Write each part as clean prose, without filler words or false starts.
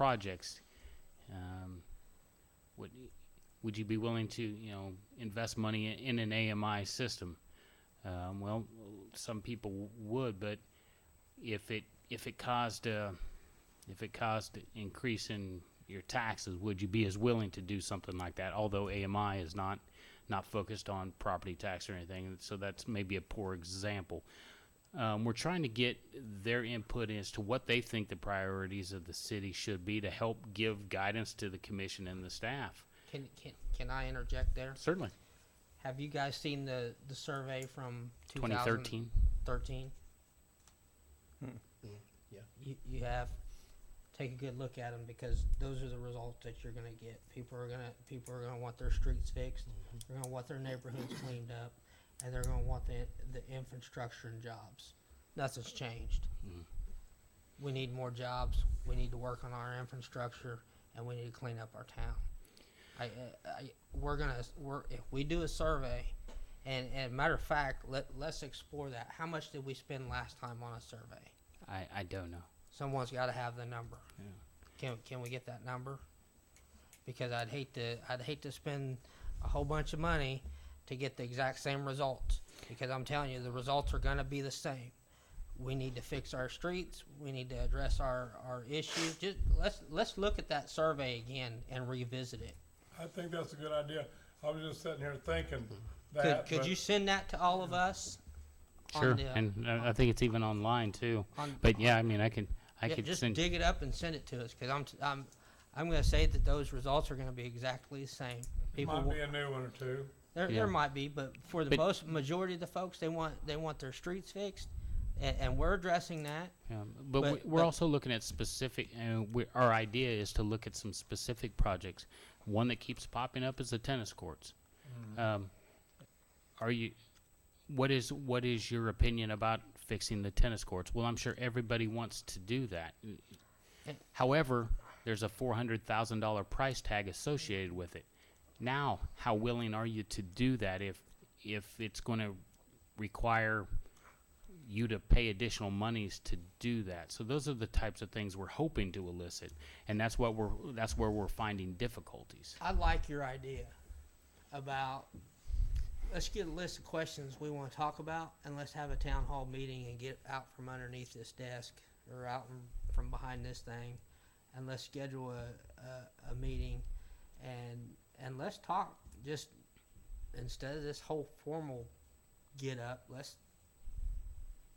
projects, um, would you be willing to, invest money in an AMI system? Well, some people would, but if it caused increase in your taxes, would you be as willing to do something like that? Although AMI is not focused on property tax or anything, so that's maybe a poor example. We're trying to get their input as to what they think the priorities of the city should be to help give guidance to the commission and the staff. Can I interject there? Certainly. Have you guys seen the survey from 2013? 13? Yeah. You have. Take a good look at them, because those are the results that you're going to get. People are going to want their streets fixed. Mm-hmm. They're going to want their neighborhoods cleaned up, and they're going to want the infrastructure and jobs. Nothing's changed. Mhm. We need more jobs. We need to work on our infrastructure, and we need to clean up our town. If we do a survey, and matter of fact, let's explore that. How much did we spend last time on a survey? I don't know. Someone's got to have the number. Yeah. Can we get that number? Because I'd hate to spend a whole bunch of money to get the exact same results. Because I'm telling you, the results are going to be the same. We need to fix our streets. We need to address our issues. Just let's look at that survey again and revisit it. I think that's a good idea. I was just sitting here thinking that. Could you send that to all of us? Sure, and I think it's even online too. But yeah, I mean, I could just send. dig it up and send it to us, because I'm going to say that those results are going to be exactly the same. Might be a new one or two. There might be, but for the majority of the folks, they want their streets fixed, and we're addressing that. Yeah, but we're also looking at specific. Our idea is to look at some specific projects. One that keeps popping up is the tennis courts. What is your opinion about fixing the tennis courts? Well, I'm sure everybody wants to do that. However, there's a $400,000 price tag associated with it. Now, how willing are you to do that if it's going to require you to pay additional monies to do that? So those are the types of things we're hoping to elicit, and that's where we're finding difficulties. I like your idea about, let's get a list of questions we want to talk about, and let's have a town hall meeting and get out from underneath this desk or out from behind this thing, and let's schedule a meeting, and let's talk. Just instead of this whole formal get up, let's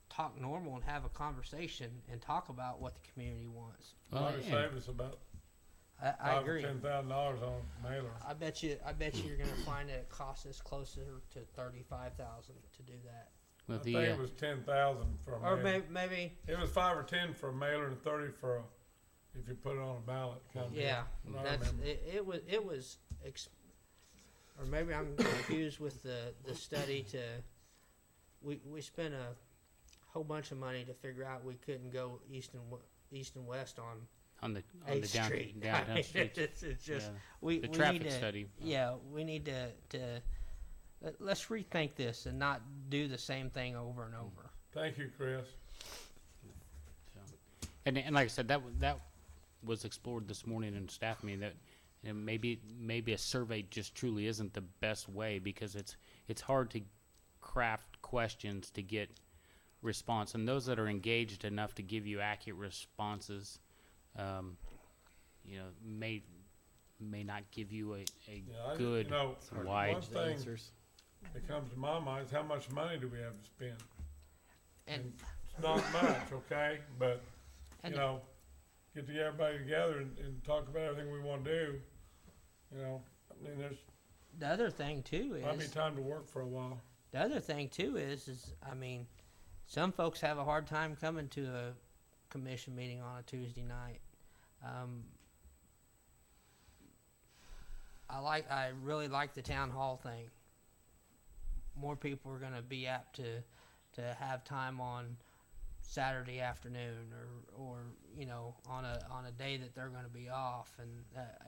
talk normal and have a conversation and talk about what the community wants. Well, save us about I agree. $10,000 on mailer. I bet you you're going to find that it costs us closer to $35,000 to do that. Well, I think it was $10,000 for a Or mailer. maybe It was 5 or 10 for a mailer and 30 for if you put it on a ballot. Kind of yeah, deal. I that's remember. it was or maybe I'm confused with the study to. We spent a whole bunch of money to figure out we couldn't go east and west on the Street. downtown streets. It's just Yeah. we The we traffic need to, study. Yeah, we need to let's rethink this and not do the same thing over and over. Thank you, Chris. And like I said, that was explored this morning in staff meeting, that maybe a survey just truly isn't the best way, because it's hard to craft questions to get response, and those that are engaged enough to give you accurate responses, may not give you a good wide one thing answers. that comes to my mind is how much money do we have to spend? And It's not much, okay? But, And- get everybody together and talk about everything we want to do. I mean, there's the other thing too might be is time to work for a while. I mean, some folks have a hard time coming to a commission meeting on a Tuesday night. I really like the town hall thing. More people are going to be apt to have time on Saturday afternoon or on a day that they're going to be off,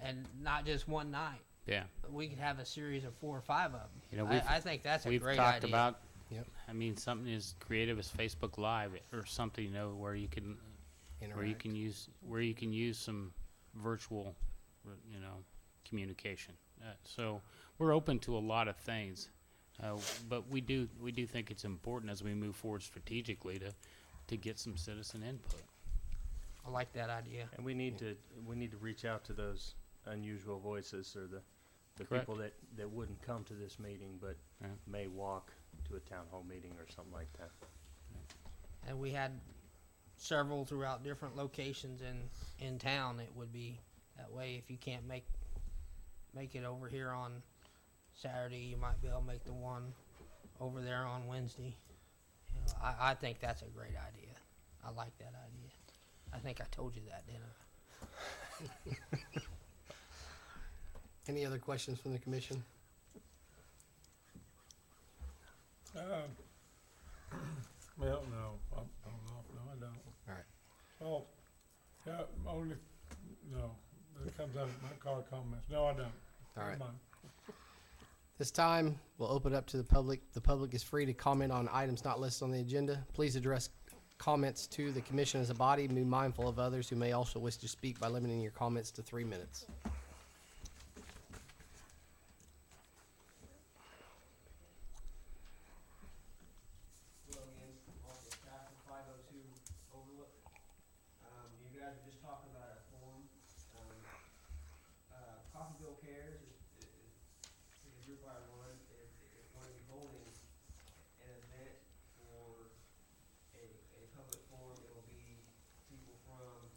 and not just one night. Yeah, We could have a series of 4 or 5 of them. we've I think that's a we've great talked idea. about. Yep. I mean, something as creative as Facebook Live or something, where you can Interact. where you can use some virtual, you know, communication. So we're open to a lot of things, but we do think it's important as we move forward strategically to get some citizen input. I like that idea. And we need to reach out to those unusual voices, or the Correct. people that wouldn't come to this meeting but Yeah. may walk to a town hall meeting or something like that. And we had several throughout different locations in town. It would be that way. If you can't make it over here on Saturday, you might be able to make the one over there on Wednesday. You know, I think that's a great idea. I like that idea. I think I told you that, didn't I? Any other questions from the commission? Well, no, I'm off. No, I don't. All right. Oh, yeah, only, no, it comes out of my car comments. No, I don't. All right. Never mind. This time, we'll open it up to the public. The public is free to comment on items not listed on the agenda. Please address comments to the commission as a body. Be mindful of others who may also wish to speak by limiting your comments to 3 minutes. Hello again, Marcus Stafford, 502 Overlook. You guys were just talking about a forum. Coffeyville Cares is a group I run, is going to be holding an event for a public forum. It will be people from,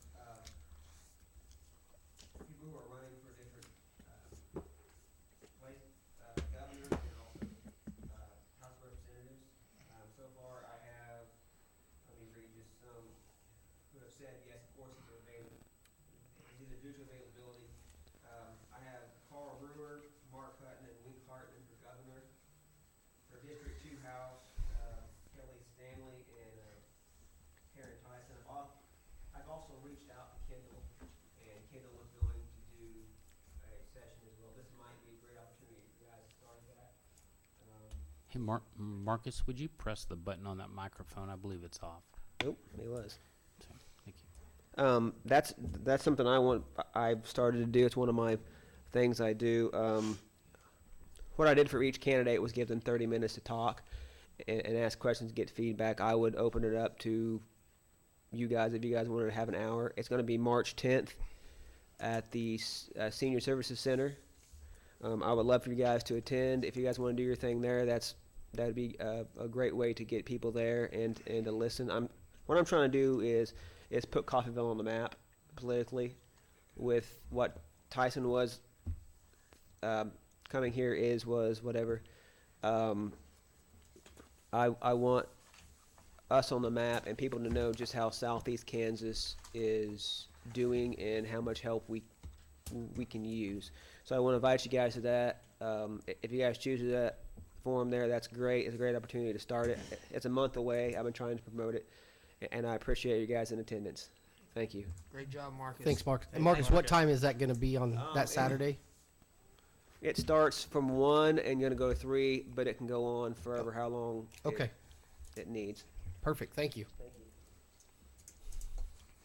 people who are running for different, places, governors and also, House of Representatives. So far, I have, let me read just some who have said yes, of course, it's available. It's either due to availability. I have Carl Brewer, Mark Hutton, and Wink Hartman for governor. For District 2 House, Kelly Stanley and Karen Tyson. I've also reached out to Kendall, and Kendall is going to do a session as well. This might be a great opportunity for you guys to start that. Hey, Marcus, would you press the button on that microphone? I believe it's off. Nope, it was. So, thank you. That's something I've started to do. It's one of my things I do. What I did for each candidate was give them 30 minutes to talk and ask questions, get feedback. I would open it up to you guys if you guys wanted to have an hour. It's going to be March 10th at the Senior Services Center. I would love for you guys to attend. If you guys want to do your thing there, that'd be a great way to get people there and to listen. What I'm trying to do is put Coffeyville on the map politically with what Tyson was coming here was whatever. I want us on the map and people to know just how Southeast Kansas is doing and how much help we can use. So I want to invite you guys to that. If you guys choose that forum there, that's great. It's a great opportunity to start it. It's a month away. I've been trying to promote it, and I appreciate you guys in attendance. Thank you. Great job, Marcus. Thanks, Mark. Hey, Marcus, thanks, what Marcus. time is that going to be on that Saturday? It starts from 1 and going to go to 3, but it can go on forever how long Okay, it needs. perfect. Thank you. Thank you.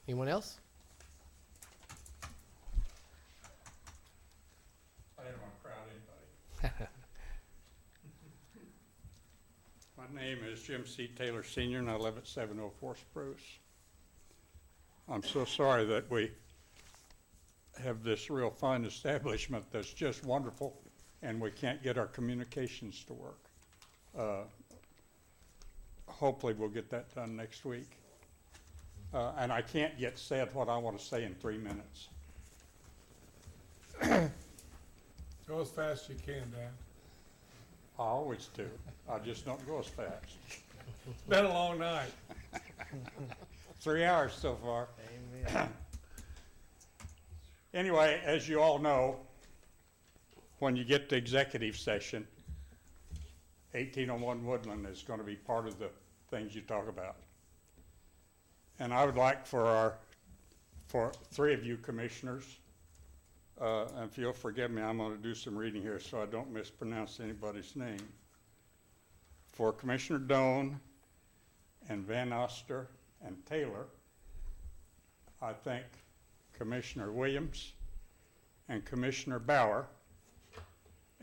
Anyone else? I didn't want to crowd anybody. My name is Jim C. Taylor Sr., and I live at 704 Spruce. I'm so sorry that we have this real fine establishment that's just wonderful, and we can't get our communications to work. Hopefully we'll get that done next week. And I can't get said what I want to say in 3 minutes. Go as fast as you can, Dan. I always do. I just don't go as fast. It's been a long night. 3 hours so far. Amen. Anyway, as you all know, when you get to executive session, 1801 Woodland is going to be part of the things you talk about. And I would like for 3 of you commissioners, and if you'll forgive me, I'm going to do some reading here so I don't mispronounce anybody's name. For Commissioner Doan and Van Oster and Taylor, I think Commissioner Williams, and Commissioner Bauer,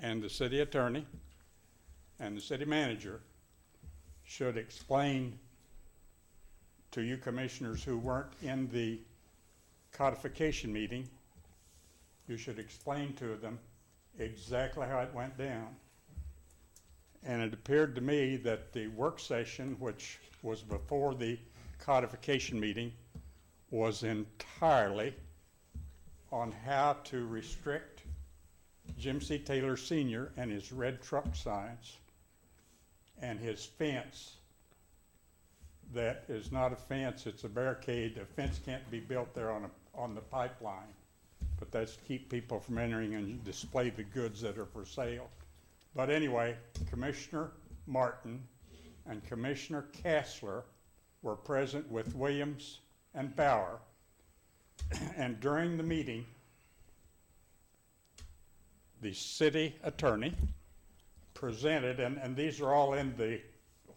and the city attorney, and the city manager should explain to you commissioners who weren't in the codification meeting, you should explain to them exactly how it went down. And it appeared to me that the work session, which was before the codification meeting, was entirely on how to restrict Jim C. Taylor Sr. and his red truck signs and his fence. That is not a fence, it's a barricade. A fence can't be built there on the pipeline, but that's to keep people from entering and display the goods that are for sale. But anyway, Commissioner Martin and Commissioner Kassler were present with Williams and Bauer. And during the meeting, the city attorney presented, and these are all in the,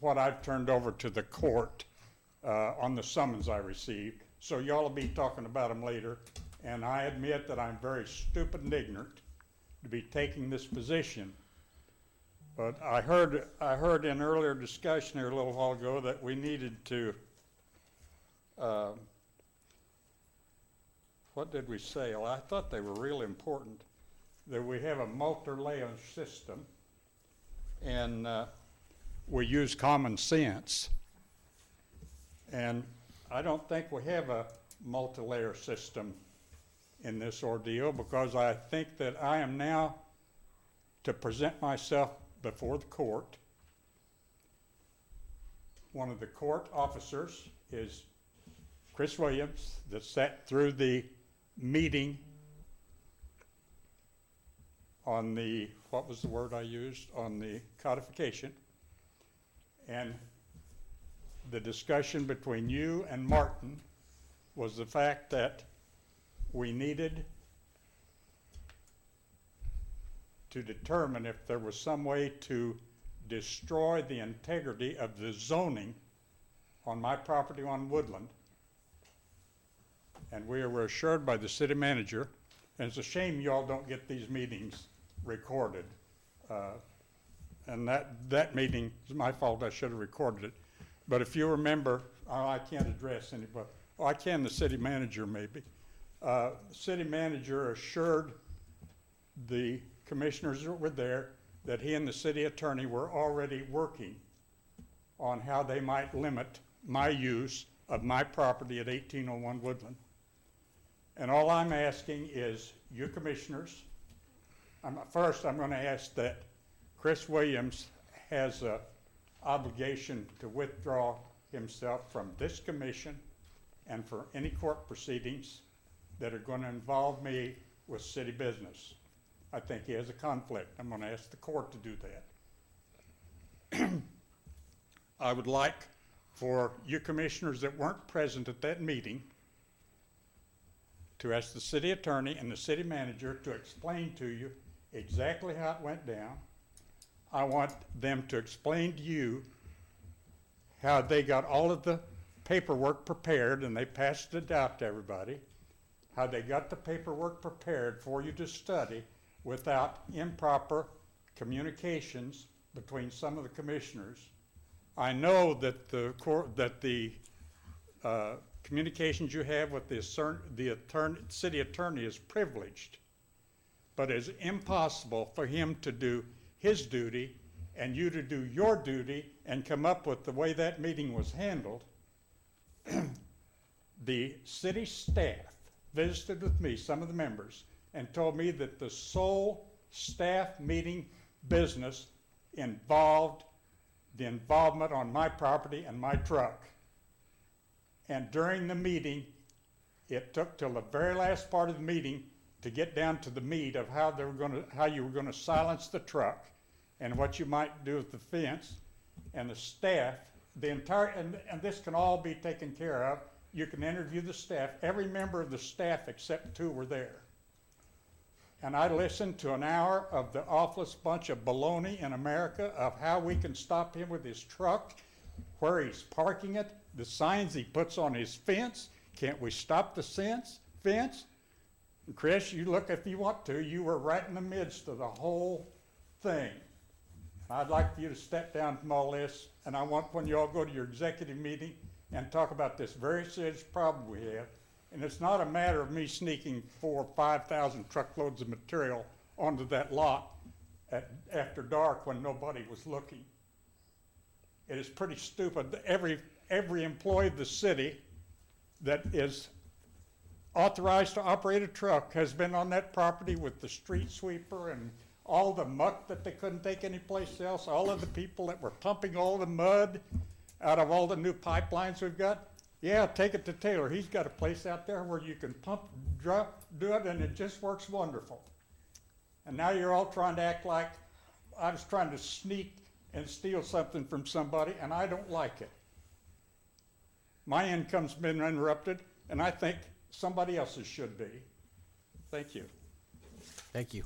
what I've turned over to the court on the summons I received. So y'all will be talking about them later. And I admit that I'm very stupid and ignorant to be taking this position. But I heard in earlier discussion here a little while ago that we needed to, what did we say? Well, I thought they were really important. That we have a multi-layer system, and we use common sense. And I don't think we have a multi-layer system in this ordeal, because I think that I am now to present myself before the court. One of the court officers is Chris Williams, that sat through the meeting on the, what was the word I used, on the codification. And the discussion between you and Martin was the fact that we needed to determine if there was some way to destroy the integrity of the zoning on my property on Woodland. And we were assured by the city manager, and it's a shame y'all don't get these meetings recorded. And that meeting is my fault, I should have recorded it. But if you remember, I can't address anybody. Oh, I can, the city manager maybe. The city manager assured the commissioners that were there that he and the city attorney were already working on how they might limit my use of my property at 1801 Woodland. And all I'm asking is you commissioners, first I'm going to ask that Chris Williams has an obligation to withdraw himself from this commission and for any court proceedings that are going to involve me with city business. I think he has a conflict. I'm going to ask the court to do that. I would like for you commissioners that weren't present at that meeting to ask the city attorney and the city manager to explain to you exactly how it went down. I want them to explain to you how they got all of the paperwork prepared and they passed it out to everybody, how they got the paperwork prepared for you to study without improper communications between some of the commissioners. I know that the communications you have with the city attorney is privileged, but it's impossible for him to do his duty and you to do your duty and come up with the way that meeting was handled. The city staff visited with me, some of the members, and told me that the sole staff meeting business involved the involvement on my property and my truck. And during the meeting, it took till the very last part of the meeting to get down to the meat of how you were going to silence the truck and what you might do with the fence. And the staff, and this can all be taken care of. You can interview the staff. Every member of the staff except two were there. And I listened to an hour of the awfulest bunch of baloney in America of how we can stop him with his truck, where he's parking it, the signs he puts on his fence. Can't we stop the fence. And Chris, you look if you want to, you were right in the midst of the whole thing. I'd like for you to step down from all this, and I want when you all go to your executive meeting and talk about this very serious problem we have. And it's not a matter of me sneaking 4,000 or 5,000 truckloads of material onto that lot after dark when nobody was looking. It is pretty stupid. Every employee of the city that is authorized to operate a truck has been on that property with the street sweeper and all the muck that they couldn't take anyplace else, all of the people that were pumping all the mud out of all the new pipelines we've got. Yeah, take it to Taylor. He's got a place out there where you can pump, do it, and it just works wonderful. And now you're all trying to act like I was trying to sneak and steal something from somebody, and I don't like it. My income's been interrupted, and I think somebody else's should be. Thank you. Thank you.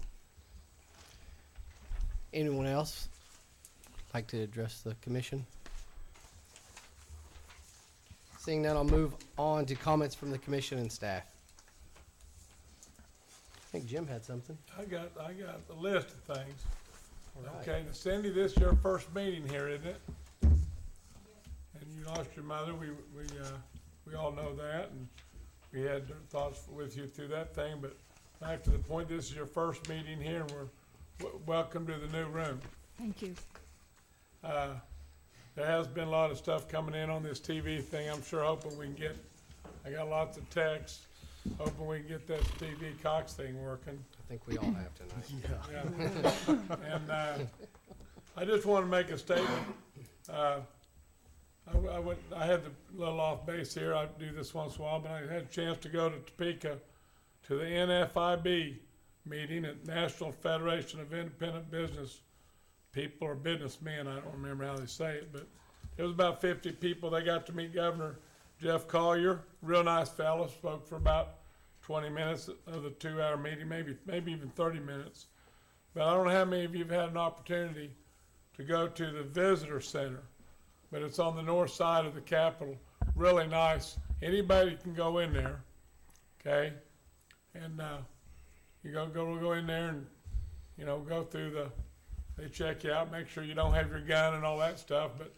Anyone else like to address the commission? Seeing none, I'll move on to comments from the commission and staff. I think Jim had something. I got a list of things. All right. Okay, now Cindy, this is your first meeting here, isn't it? And you lost your mother, we all know that, and we had thoughts with you through that thing, but back to the point, this is your first meeting here, and we're welcome to the new room. Thank you. There has been a lot of stuff coming in on this TV thing. I'm sure hoping we can get, I got lots of texts, hoping we can get that TV Cox thing working. I think we all have tonight. Yeah. And I just want to make a statement. I had the little off base here. I do this once in a while, but I had a chance to go to Topeka to the NFIB meeting at National Federation of Independent Business People or Businessmen. I don't remember how they say it, but it was about 50 people. They got to meet Governor Jeff Collier, real nice fellow, spoke for about 20 minutes of the 2-hour meeting, maybe even 30 minutes. But I don't know how many of you have had an opportunity to go to the visitor center, but it's on the north side of the Capitol, really nice. Anybody can go in there, okay? And you go in there and, you know, go through they check you out, make sure you don't have your gun and all that stuff, but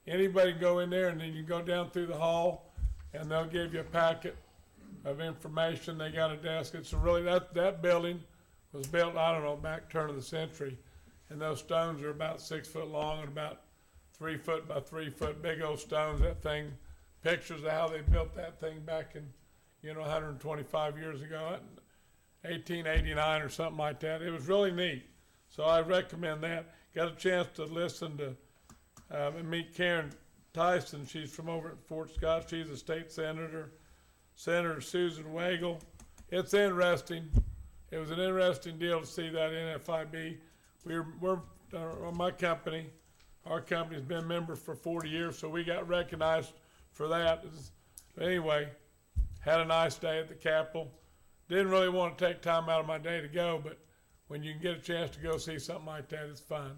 anybody can go in there, and then you go down through the hall and they'll give you a packet of information. They got a desk. It's a really, that building was built, I don't know, back turn of the century, and those stones are about 6 foot long and about 3 foot by 3 foot, big old stones. That thing, pictures of how they built that thing back in, 125 years ago, 1889 or something like that. It was really neat. So I recommend that. Got a chance to listen to and meet Karen Tyson. She's from over at Fort Scott. She's a state senator. Senator Susan Wagle. It's interesting. It was an interesting deal to see that NFIB. We're my company. Our company's been a member for 40 years, so we got recognized for that. Anyway, had a nice day at the Capitol. Didn't really want to take time out of my day to go, but when you can get a chance to go see something like that, it's fun.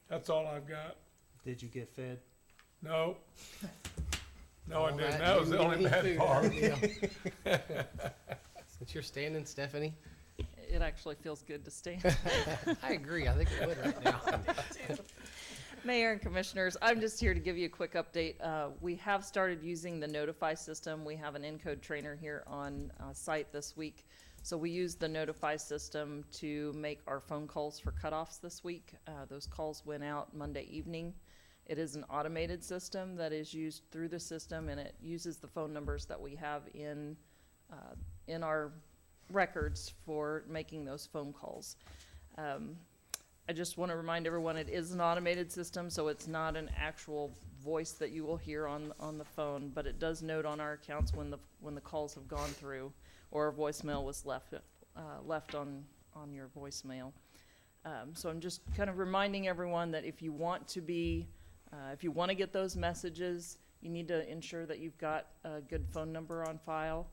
That's all I've got. Did you get fed? No. No, I All didn't. that, That was the you only need bad food, part. yeah. Since you're standing, Stephanie, It actually feels good to stand. I agree. I think it would right now. Mayor and Commissioners, I'm just here to give you a quick update. We have started using the Notify system. We have an Encode trainer here on site this week. So we use the Notify system to make our phone calls for cutoffs this week. Those calls went out Monday evening. It is an automated system that is used through the system, and it uses the phone numbers that we have in our records for making those phone calls. I just want to remind everyone it is an automated system, so it's not an actual voice that you will hear on the phone, but it does note on our accounts when the calls have gone through or a voicemail was left on your voicemail. So I'm just kind of reminding everyone that if you want to get those messages, you need to ensure that you've got a good phone number on file.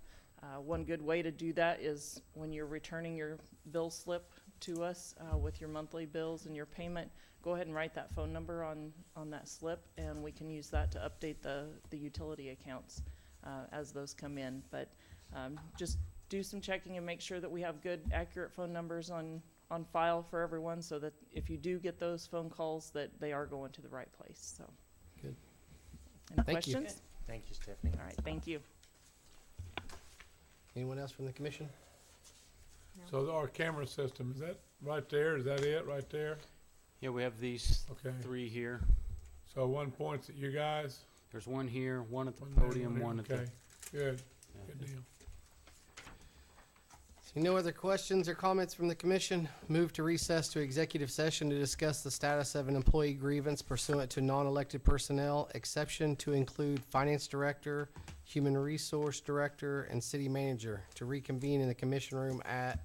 One good way to do that is when you're returning your bill slip to us with your monthly bills and your payment, go ahead and write that phone number on that slip, and we can use that to update the utility accounts as those come in. But just do some checking and make sure that we have good, accurate phone numbers on file for everyone, so that if you do get those phone calls, that they are going to the right place, so. Good. Any Thank you. questions? Thank you, Stephanie. All right, thank you. Anyone else from the commission? So our camera system, is that right there? Is that it, right there? Yeah, we have these Okay. 3 here. So one points at you guys? There's one here, one at the One there, podium, there. one at the. Okay, good, yeah. good deal. Seeing no other questions or comments from the commission, move to recess to executive session to discuss the status of an employee grievance pursuant to non-elected personnel, exception to include finance director, human resource director, and city manager, to reconvene in the commission room at,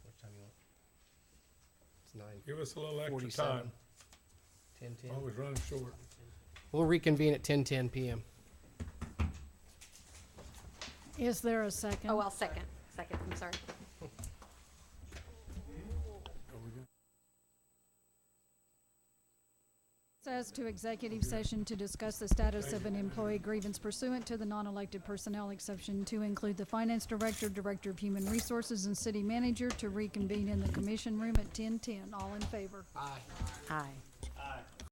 what time you want? It's 9:47. Give us a little extra time. 10:10. Always running short. We'll reconvene at 10:10 PM. Is there a second? Oh, I'll second, I'm sorry. Says to executive session to discuss the status of an employee grievance pursuant to the non-elected personnel exception to include the finance director, director of human resources, and city manager, to reconvene in the commission room at 10:10. All in favor? Aye. Aye.